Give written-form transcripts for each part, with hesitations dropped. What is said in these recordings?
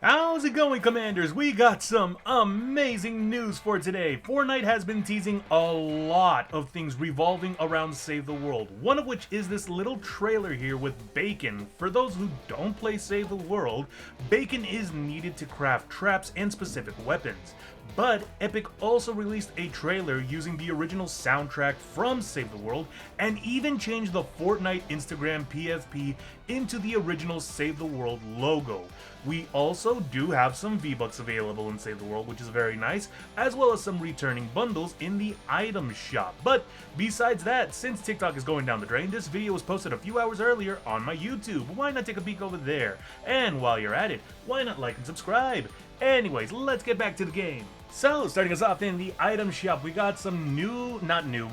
How's it going, Commanders? We got some amazing news for today. Fortnite has been teasing a lot of things revolving around Save the World, one of which is this little trailer here with bacon. For those who don't play Save the World, bacon is needed to craft traps and specific weapons. But Epic also released a trailer using the original soundtrack from Save the World and even changed the Fortnite Instagram PFP into the original Save the World logo. We also do have some Vbucks available in Save the World, which is very nice, as well as some returning bundles in the item shop. But besides that, since TikTok is going down the drain, this video was posted a few hours earlier on my YouTube. Why not take a peek over there? And while you're at it, why not like and subscribe? Anyways, let's get back to the game. So, starting us off in the item shop, we got some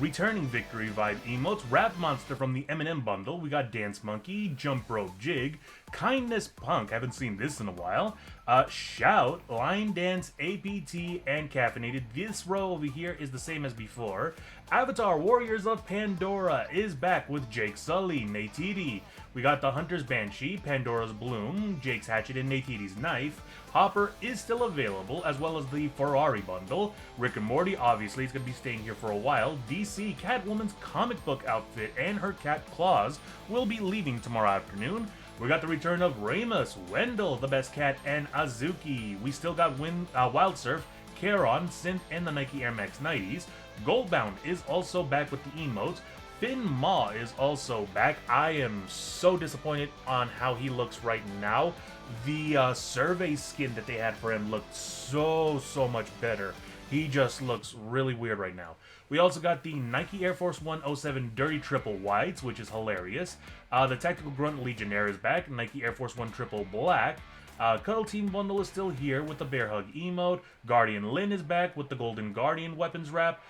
returning Victory Vibe emotes, Rap Monster from the M&M bundle, we got Dance Monkey, Jump Rope Jig, Kindness Punk, haven't seen this in a while, Shout, Line Dance, APT, and Caffeinated. This row over here is the same as before. Avatar Warriors of Pandora is back with Jake Sully, Neytiri. We got the Hunter's Banshee, Pandora's Bloom, Jake's Hatchet, and Neytiri's Knife. Hopper is still available, as well as the Ferrari bundle. Rick and Morty, obviously, is going to be staying here for a while. DC Catwoman's comic book outfit and her cat claws will be leaving tomorrow afternoon. We got the return of Ramus, Wendell, the best cat, and Azuki. We still got Wild Surf, Charon, Synth, and the Nike Air Max 90s. Goldbound is also back with the emotes. Finn Maw is also back. I am so disappointed on how he looks right now. The survey skin that they had for him looked so much better. He just looks really weird right now. We also got the Nike Air Force 107 Dirty Triple Whites, which is hilarious. The Tactical Grunt Legionnaire is back. Nike Air Force 1 Triple Black. Cuddle Team Bundle is still here with the Bear Hug emote. Guardian Lin is back with the Golden Guardian weapons wrap.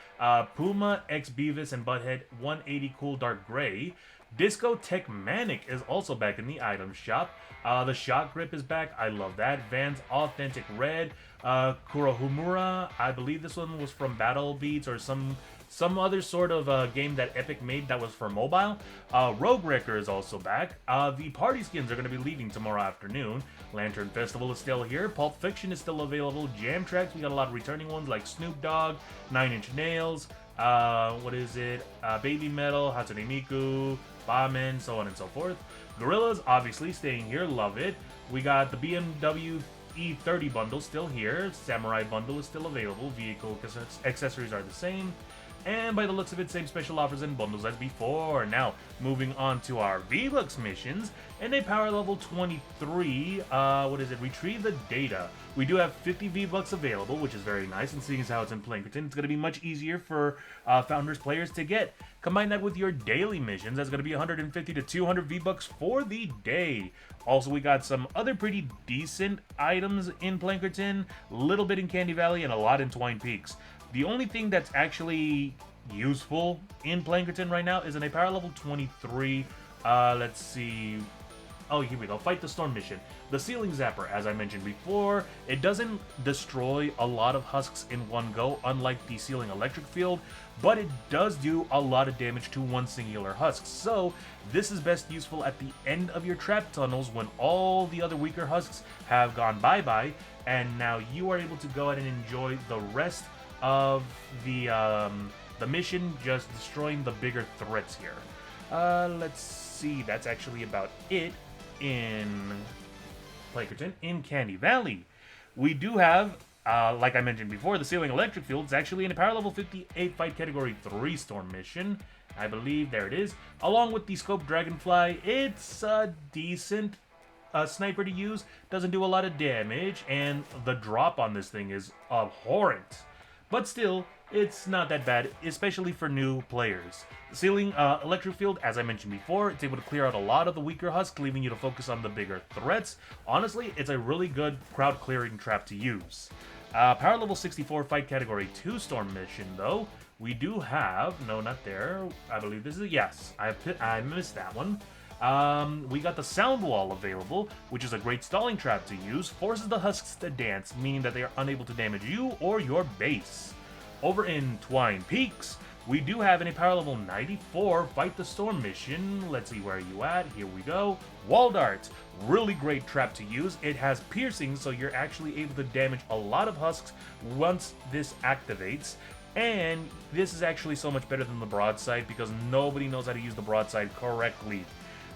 Puma, X Beavis, and Butthead 180 Cool Dark Gray. Disco Tech Manic is also back in the item shop. The Shot Grip is back. I love that. Vans Authentic Red. Kurohumura. I believe this one was from Battle Beats or some other sort of game that Epic made that was for mobile. Rogue Wrecker is also back. The party skins are going to be leaving tomorrow afternoon. Lantern Festival is still here. Pulp Fiction is still available. Jam Tracks, we got a lot of returning ones like Snoop Dogg, 9 Inch Nails, Baby Metal, Hatsune Miku, Bauman, so on and so forth. Gorillas, obviously, staying here, love it. We got the BMW E30 bundle still here. Samurai bundle is still available. Vehicle accessories are the same. And by the looks of it, same special offers and bundles as before. Now, moving on to our Vbucks missions. In a power level 23, retrieve the data. We do have 50 Vbucks available, which is very nice, and seeing as how it's in Plankerton, it's going to be much easier for Founders players to get. Combine that with your daily missions, that's going to be 150 to 200 Vbucks for the day. Also, we got some other pretty decent items in Plankerton, a little bit in Candy Valley, and a lot in Twine Peaks. The only thing that's actually useful in Plankerton right now is in a power level 23. Let's see. Oh, here we go. Fight the Storm mission. The Ceiling Zapper, as I mentioned before, it doesn't destroy a lot of husks in one go, unlike the Ceiling Electric Field, but it does do a lot of damage to one singular husk. So, this is best useful at the end of your trap tunnels when all the other weaker husks have gone bye-bye, and now you are able to go ahead and enjoy the rest of the mission, just destroying the bigger threats here. Let's see, that's actually about it in Plankerton. In Candy Valley, we do have, like I mentioned before, the Ceiling Electric Field is actually in a power level 58 fight category 3 storm mission. I believe, there it is. Along with the Scope Dragonfly, it's a decent sniper to use, doesn't do a lot of damage, and the drop on this thing is abhorrent. But still, it's not that bad, especially for new players. The Ceiling Electric Field, as I mentioned before, it's able to clear out a lot of the weaker husks, leaving you to focus on the bigger threats. Honestly, it's a really good crowd clearing trap to use. Power level 64 fight category 2 storm mission, though, we do have, no, not there, I believe this is, yes, I missed that one. We got the Sound Wall available, which is a great stalling trap to use. Forces the husks to dance, meaning that they are unable to damage you or your base. Over in Twine Peaks, we do have in a power level 94 Fight the Storm mission. Let's see, where are you at? Here we go. Wall Darts. Really great trap to use. It has piercing, so you're actually able to damage a lot of husks once this activates. And this is actually so much better than the broadside because nobody knows how to use the broadside correctly.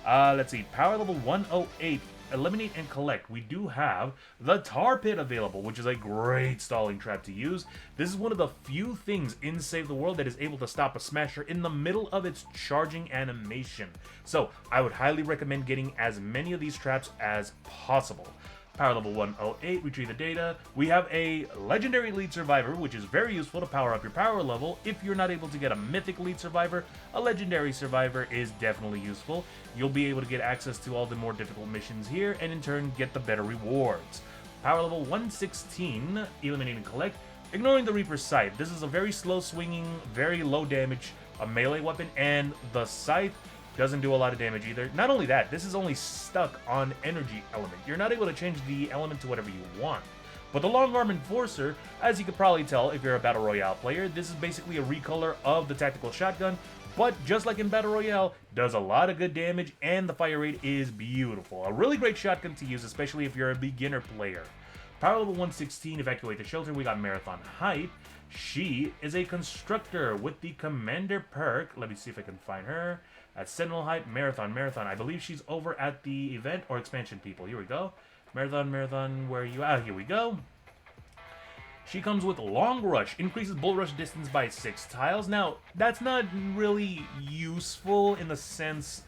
Let's see, power level 108, eliminate and collect. We do have the Tar Pit available, which is a great stalling trap to use. This is one of the few things in Save the World that is able to stop a smasher in the middle of its charging animation. So I would highly recommend getting as many of these traps as possible. Power level 108, retrieve the data. We have a legendary lead survivor, which is very useful to power up your power level. If you're not able to get a mythic lead survivor, a legendary survivor is definitely useful. You'll be able to get access to all the more difficult missions here, and in turn get the better rewards. Power level 116, eliminate and collect. Ignoring the Reaper's Scythe. This is a very slow swinging, very low damage, a melee weapon, and the Scythe doesn't do a lot of damage either. Not only that, this is only stuck on energy element. You're not able to change the element to whatever you want. But the Long Arm Enforcer, as you could probably tell if you're a Battle Royale player, this is basically a recolor of the Tactical Shotgun, but just like in Battle Royale, does a lot of good damage and the fire rate is beautiful. A really great shotgun to use, especially if you're a beginner player. Power level 116, evacuate the shelter. We got Marathon Hype. She is a constructor with the Commander perk. Let me see if I can find her. At Sentinel Hype, Marathon. I believe she's over at the event or expansion people. Here we go. Marathon, where are you at? Here we go. She comes with Long Rush, increases bull rush distance by 6 tiles. Now, that's not really useful in the sense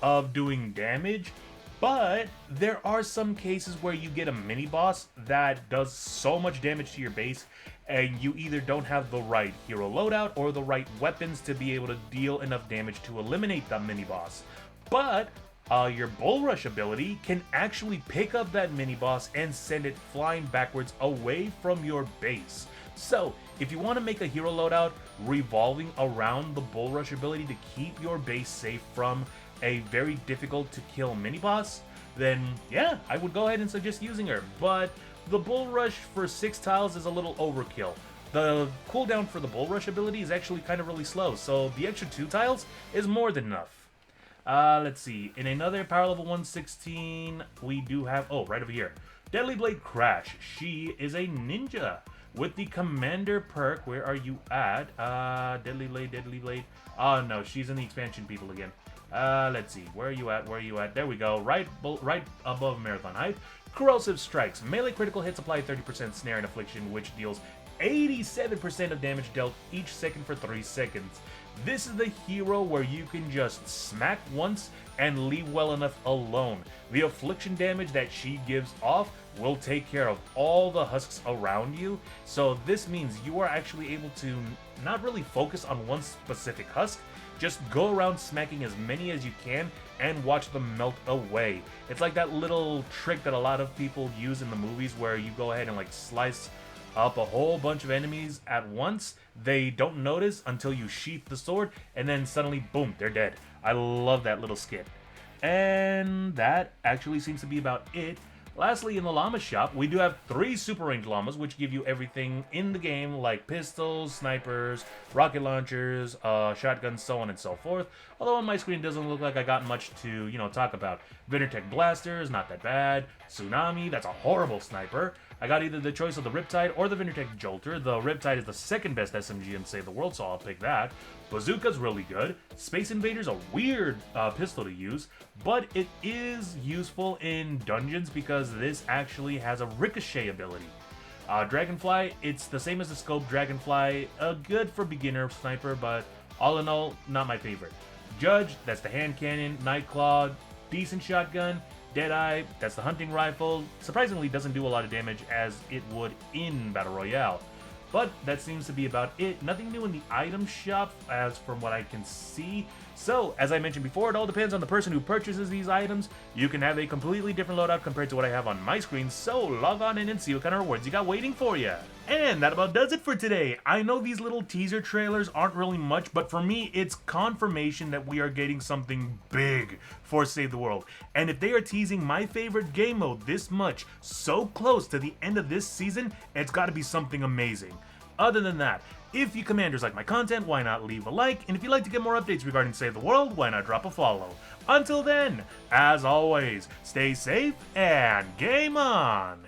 of doing damage, but there are some cases where you get a mini boss that does so much damage to your base and you either don't have the right hero loadout or the right weapons to be able to deal enough damage to eliminate that mini boss. But your Bull Rush ability can actually pick up that mini boss and send it flying backwards away from your base. So if you want to make a hero loadout revolving around the Bull Rush ability to keep your base safe from a very difficult to kill mini boss, then yeah, I would go ahead and suggest using her. But the Bull Rush for 6 tiles is a little overkill. The cooldown for the Bull Rush ability is actually kind of really slow, so the extra 2 tiles is more than enough. Let's see. In another power level 116, we do have, oh, right over here, Deadly Blade Crash. She is a ninja with the Commander perk. Where are you at? Deadly Blade. Oh no, she's in the expansion people again. Let's see. Where are you at? There we go. Right above Marathon Hype. Corrosive Strikes. Melee critical hits apply 30% snare and affliction, which deals 87% of damage dealt each second for 3 seconds. This is the hero where you can just smack once and leave well enough alone. The affliction damage that she gives off will take care of all the husks around you. So this means you are actually able to not really focus on one specific husk, just go around smacking as many as you can and watch them melt away. It's like that little trick that a lot of people use in the movies where you go ahead and like slice up a whole bunch of enemies at once. They don't notice until you sheath the sword, and then suddenly, boom, they're dead. I love that little skit. And that actually seems to be about it. Lastly, in the llama shop, we do have 3 super range llamas, which give you everything in the game, like pistols, snipers, rocket launchers, shotguns, so on and so forth. Although on my screen, it doesn't look like I got much to, talk about. Vintertech blasters, not that bad. Tsunami, that's a horrible sniper. I got either the choice of the Riptide or the Vintertech Jolter. The Riptide is the second best SMG in Save the World, so I'll pick that. Bazooka's really good. Space Invader's a weird pistol to use, but it is useful in dungeons because this actually has a ricochet ability. Dragonfly, it's the same as the Scope Dragonfly, good for beginner sniper, but all in all, not my favorite. Judge, that's the hand cannon. Nightclaw, decent shotgun. Deadeye, that's the hunting rifle. Surprisingly, doesn't do a lot of damage as it would in Battle Royale. But that seems to be about it. Nothing new in the item shop as from what I can see. So, as I mentioned before, it all depends on the person who purchases these items. You can have a completely different loadout compared to what I have on my screen, so log on in and see what kind of rewards you got waiting for you. And that about does it for today. I know these little teaser trailers aren't really much, but for me, it's confirmation that we are getting something big for Save the World. And if they are teasing my favorite game mode this much, so close to the end of this season, it's gotta be something amazing. Other than that, If you commanders like my content, why not leave a like? And if you'd like to get more updates regarding Save the World, why not drop a follow? Until then, as always, stay safe and game on!